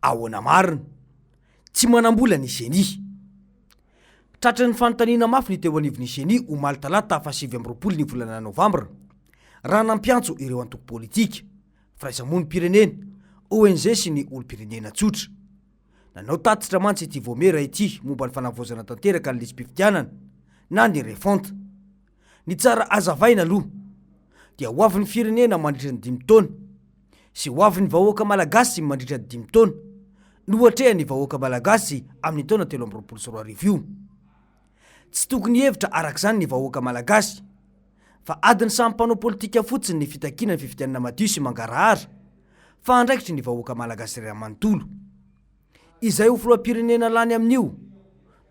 ahoana marina tsy manambola ny Génie. Tratran'ny fanontaniana mafy ny teo anivon'ny Génie omaly talata 7 ny volana Novambra raha nampiantso ireo antoko politika, firaisamonim-pirenena, ONG sy ny olo-pirenena tsotra. Nanao tatitra mantsy ity vomera ity momba ny fanavozana tanteraka ny lisam-pifidianana na ny refonta. Ny tsara azavaina aloha dia hoavin'ny firenena mandritra ny 5 taona sy hoavin'ny vahoaka malagasy mandritra ny 5 taona no ohatrehan'ny vahoaka malagasy amin'ny taona 2022. Tsy tokony hevitra arak'izany ny vahoaka malagasy fa adiny samy mpanao politika fotsiny ny fitakiana ny fifidianana madio sy mangarahara fa andraikitry ny vahoaka malagasy iray manontolo. Izay ho filoham-pirenena lany amin'io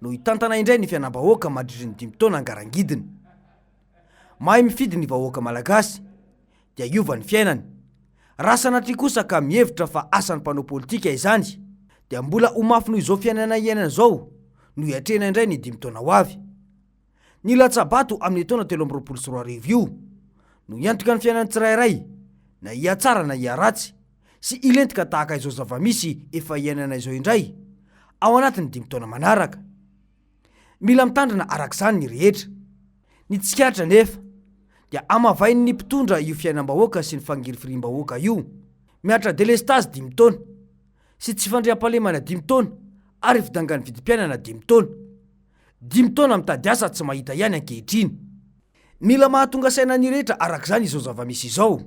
no hitantana indray ny fiainam-bahoaka mandritra ny 5 taona angarangidiny. Mahay mifidy ny vahoaka malagasy dia iova ny fiainany. Raha sanatria kosa ka mihevitra fa asan'ny mpanao politika izany dia mbola ho mafy noho izao fiainana iainana izao no hiatrena indray ny 5 taona ho avy. Ny latsabato amin'ny taona 2022 no hiantoka ny fiainan'ny tsirairay na hiatsara na hiaratsy sy ilentika tahaka izao zavamisy efa iainana izao indray ao anatin'ny 5 taona manaraka. Mila mitandrina arak'izany ny rehetra. Ny tsikaritra nefa dia amavainy ny mpitondra io fiainam-bahoaka sy ny fangirifirim-bahoaka io miatra delestazy 5 taona sy tsy fandriam-pahalemana 5 taona ary fidangany vidim-piainana 5 taona. 5 taona mitady asa tsy mahita ihany ankehitriny. Mila mahatonga saina ny rehetra arak'izany izao zavamisy izao.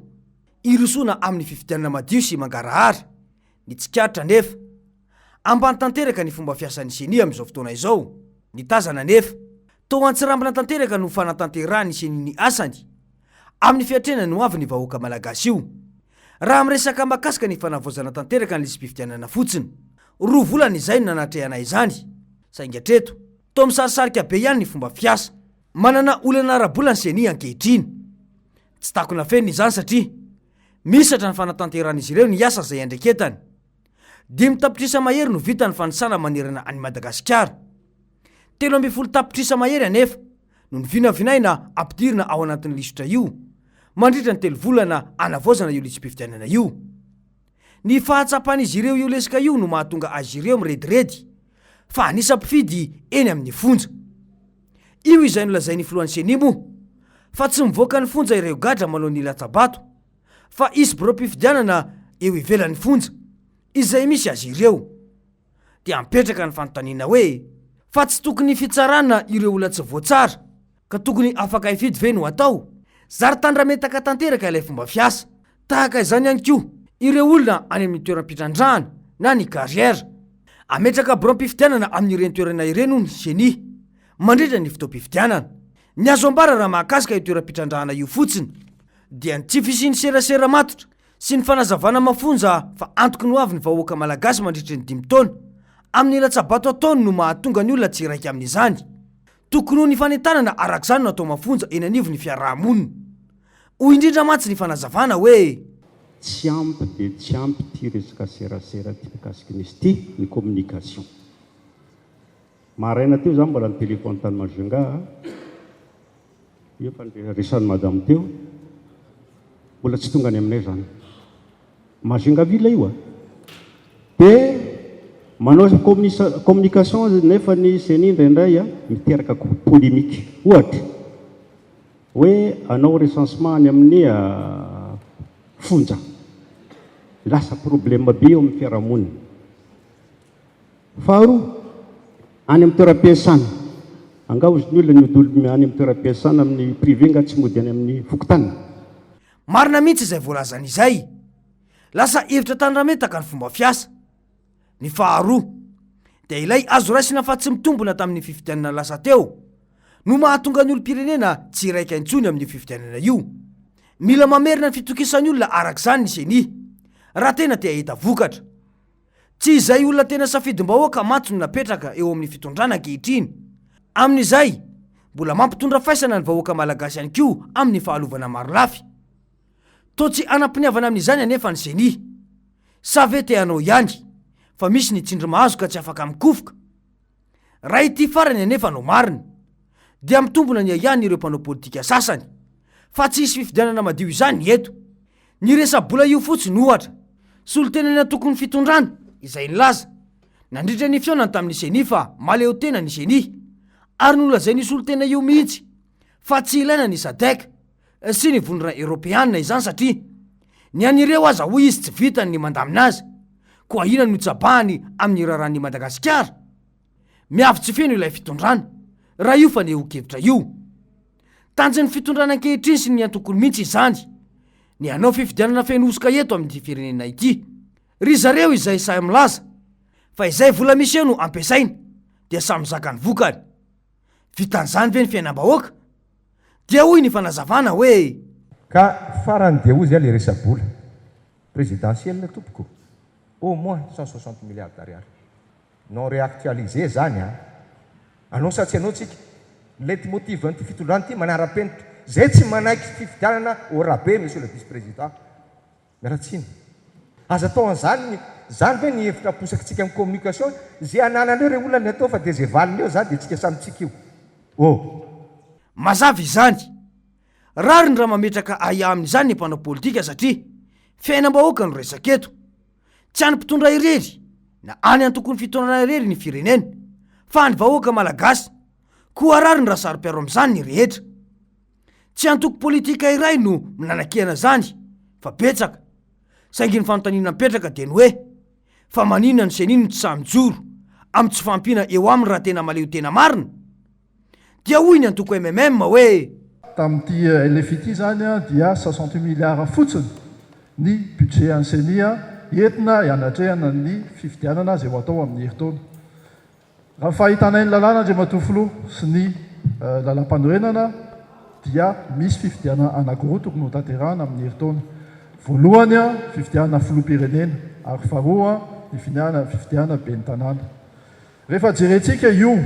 Irosoana amin'ny fifidianana madio sy mangarahara. Ny tsikaritra nefa ambany tanteraka ny fomba fiasan'ny Génie amin'izao fotoana izao. Ny tazana nefa toa antsirambina tanteraka no fanatanterahany Génie ny asany amin'ny fiatrenany ho avy ny vahoaka malagasy io. Raha miresaka mahakasika ny fanavozana tanteraka ny lisam-pifidianana fotsiny, 2 volana izay no nanatrehana izany. Saingy hatreto toa misarisarika be ihany ny fomba fiasa. Manana olana ara-bola ny Génie ankehitriny. Tsy takona fenina izany satria misatra ny fanatanteran'izy ireo ny asa izay andreketany. 5 tapitrisa mahery no vita ny fanisana manerana any Madagasikara. 12 tapitrisa mahery anefa no nivinavinaina ampidirina ao anatin'ny lisotra io mandritra ny 3 volana anavozana io lisam-pifidianana io. Ny fahatsapan'izy ireo io lesika io no mahatonga azy ireo mirediredy fa anisa mpifidy eny amin'ny fonja. Io izay nolazain'ny filohan'ny Génie moa fa tsy mivoaka ny fonja ireo gadra manao ny latsabato fa isy borao-pifidianana eo ivelan'ny fonja izay misy azy ireo. Dia ampetraka ny fanontaniana hoe fa tsy tokony fitsarana ireo olona tsy voatsara ka tokony afaka ifidy ve no atao? Zary tandrametaka tanteraka ilay fomba fiasa. Tahaka izany ihany koa ireo olona any amin'ny toeram-pitrandrahana na ny kariera. Ametraka borao-pifidianana amin'ireny toerana ireny ny Génie mandritra ny fotoam-pifidianana. Ny azo ambara raha mahakasika io toeram-pitrandrahana io fotsiny dia ny tsy fisian'ny serasera matotra sy ny fanazavana mafonja fa antoky no avy ny vahoaka malagasy mandritra ny 5 taona amin'ny latsabato ataony no mahatonga ny olona tsy raika amin'izany. Tokony ho ny fanentanana arak'izany no atao mafonja eny anivony ny fiarahamonina. Ho indrindra mantsy ny fanazavana hoe tsy ampy dia tsy ampy ty resaka serasera ty mikasika nisy ty ny communication. Maraina teo zany mbola ny telefony tany Majunga io fanresan'ny madame teo mbola tsy tonga any aminay zany Majunga vila io dia manao communication nefa ny Génie indraindray miteraka polémique. Ohatra hoe anao recensement any amin'ny fonja lasa problème be eo amin'ny fiarahamonina. Faharoa any amin'ny toeram-piasana anga ozy ny olona ny any amin'ny toeram-piasana amin'ny privé nga tsy mody any amin'ny fokontany. Marina mihitsy izay voalazan'izay. Lasa hevitra tandrametaka ny fomba fiasa. Ny faharoa dia ilay azo raisina fa tsy mitombona tamin'ny fifidianana lasa teo no mahatonga ny olo-pirenena tsy raika intsony amin'ny fifidianana io. Mila mamerina ny fitokisan'ny olona arak'izany ny Génie raha tena te hahita vokatra. Tsy izay olona tena safidim-bahoaka matsy no napetraka eo amin'ny fitondrana ankehitriny. Amin'izay mbola mampitondra faisana ny vahoaka malagasy ihany koa amin'ny fahalovana maro lafy. Toa tsy anampiniavana amin'izany anefa ny Génie. Sa ve te hanao ihany fa misy ny tsindry-mahazo ka tsy afaka mikofoka. Raha ity farany anefa no marina dia mitombona ny ihany ireo mpanao politika sasany fa tsy hisy fifidianana madio izany eto. Ny resa-bola io fotsiny ohatra, solontenana tokony fitondrana izay nilaza nandritra ny fionany tamin'ny seni fa maleo tena ny seni ary nolazay nisy olo tena io mihitsy fa tsy ilaina ny sadek sy ny vonona eropeanina izany satria ny anireo aza hoy izy tsy vitany ny mandamina azy koa ina no tsabahany amin'ny raran'ny Madagasikara miavy tsy feno ilay fitondrana raha io fa nehokevitra io tanjy ny fitondrana ankehitriny sy ny antokony mihitsy izany ny anao fifidianana fenosoka eto amin'ny firenena ity ry zareo izay say milaza fa izay vola misy eo no ampiasaina dia samy zakany vokany vitan'izany ve ny fiainam-bahoaka dia hoy ny fanazavana hoe ka farany dia hoy zay le resa-bola présidentielle tompoko au moins 160 milliards d'ariary non réactualisé zany a anao satsy anao tsika lety motive n'ity fitondrana ity manara-penitra zay tsy manaiky fifidianana au rabais monsieur le vice président miaratsiny aza atao an'izany zany ve ny hevitra posakitsika amin'ny communication zay ananan'ireo re olona ny atao fa dia zay valin'eo zany dia tsika samytsika io mazava izany rary ny raha mametraka aia amin'izany ny mpanao politika satria fiainam-bahoaka no resaketo tsy any mpitondra irery na any antokony fitondrana irery ny firenena fa ny vahoaka malagasy koa rary ny raha saro-piaro amin'izany ny rehetra tsy antoko politika iray no minanakihana zany fa betsaka saingy ny fanontaniana mipetraka dia ny hoe fa maninona ny senino tsy samyjoro amin'ny tsy fampina eo aminy raha tena maleo tena marina dia hoy ny antoko MMM hoe tamin'ity LFI ity zany a dia 68 milliards fotsiny ny budget ansenia entina ianatrehana ny fifidianana zay ho atao amin'ny herintaona raha fahitana ny lalàna andriamatofiloha sy ny lalam-panorenana dia misy fifidiana anankiroa tokony ho tanterahana amin'ny herintaona voalohany a fifidiana filoha-pirenena ary faharoa ny fifidiana ben'ny tanàna rehefa jerentsika io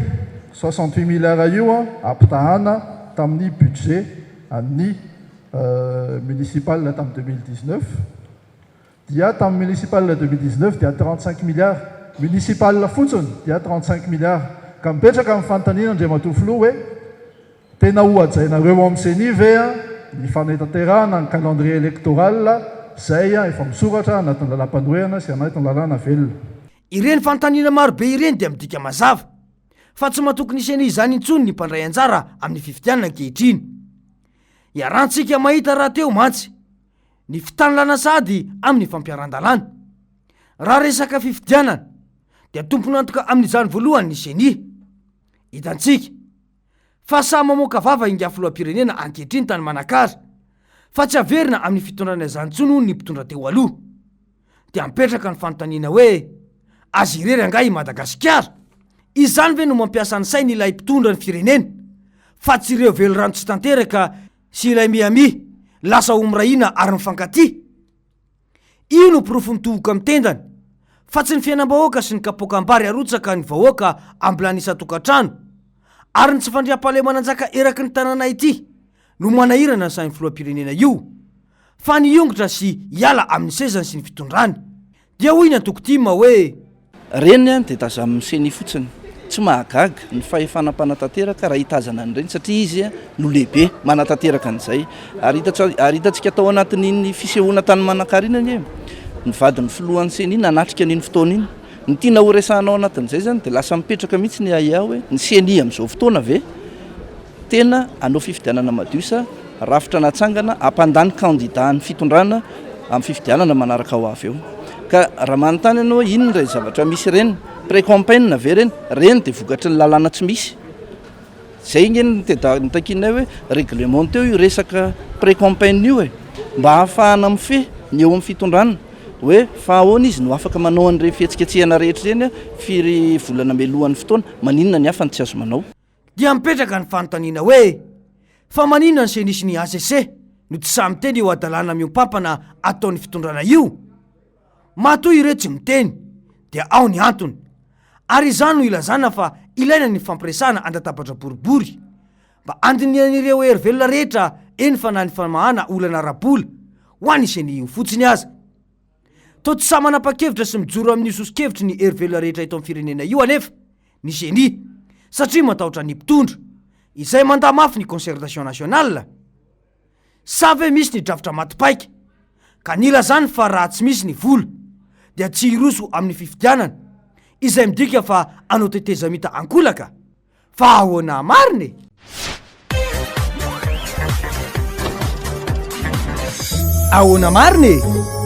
68 milliards io a ampitahana tamin'ny budget an'ny municipal tamin'ny 2019 dia tamin'ny municipal 2019 dia 35 milliards municipal fotsiny dia 35 milliards ka mipetraka amin'ny fanontaniana andriamatofiloha hoe tena hoajainareo amin'ny seni ve a ny fanatanterahana ny calendrier électoral zay a efa misoratra anatin'ny lalam-panorenana sy anatin'ny lalàna velona ireny fanontaniana marobe ireny dia midika mazava fa tsy mahatoky ny seni izany intsony ny mpandray anjara amin'ny fifidianana ankehitriny iarantsika mahita raha teo mantsy ny fitanilana sady amin'ny fampiaran-dalàna raha resaka fifidianana dia tompony antoka amin'izany voalohany ny seni hitantsika fa samy mamoaka vava inga filoha-pirenena ankehitriny tany manakara fa tsy averina amin'ny fitondrana izany tsony ny mpitondra teo aloha dia mipetraka ny fanontaniana hoe azy irery angah i Madagasikara izany ve no mampiasa ny sainy ilay mpitondra ny firenena fa tsy ireo velo rano tsy tanteraka sy ilay miami lasa ho mirahina ary mifankaty io no pirofo mitovoka mitendany fa tsy ny fiainam-bahoaka sy ny kapoaka-mbary arotsaka ny vahoaka ambilany isa-tokantrano ary ny tsy fandriam-pahalemana-njaka eraky ny tanàna ity no manahirana ny sain'ny filoha-pirenena io fa niongotra sy hiala amin'ny sezany sy ny fitondrany dia hoy ny antoko-tima hoe reny a dia tazamin'ny seni fotsiny tsy mahagaga ny fahefana mpanatanteraka raha hitazana an'ireny satria izy no lehibe manatanteraka an'izay ary hitantsika tao anatin'iny fisehoana tany manankarinany ny vadin'ny filohan'ny seni nanatrika n'iny fotoana iny ny tiana ho resahanao anatin'izay zany dia lasa mipetraka mihitsy ny aia hoe ny seni amin'izao fotoana ve tena anao fifidianana madiosa rafitra natsangana ampandany kandida ny fitondrana amin'ny fifidianana manaraka ho avy eo ka raha manontany ianao inona ray zavatra misy reny précampagne ve reny dia vokatry ny lalàna tsy misy zay ngeny nitakinay hoe réglementé io resaka précampagne io mba hahafahana mifeh ny eo amin'ny fitondrana hoe fa ahoana izy no afaka manao an'ireny fihetsiketsehana rehetra reny firy volana melohan'ny fotoana maninona ny hafa ny tsy azo manao dia mipetraka ny fanontaniana hoe fa maninona ny senisy ny ACC no tsy samy teny eo adalàna miompampana ataon'ny fitondrana io matoy ireo tsy miteny dia ao ny antony ary izany no ilazana fa ilaina ny fampiresahana andatabatra boribory mba andinian'ireo hery velona rehetra eny fa na ny famahana olana rabola ho any seni io fotsiny aza to tsy sa manapa-kevitra sy mijoro amin'ny isoso-kevitry ny hery velona rehetra ito amin'ny firenena io anefa ny seni satria matahotra ny mpitondra izay manda mafy ny concertation nationale sa ve misy ny drafitra matipaika ka nila zany fa raha tsy misy ny vola dia tsy hiroso amin'ny fifidianana izay midika fa anao tetezamita ankolaka fa ahoana mariny ahoana mariny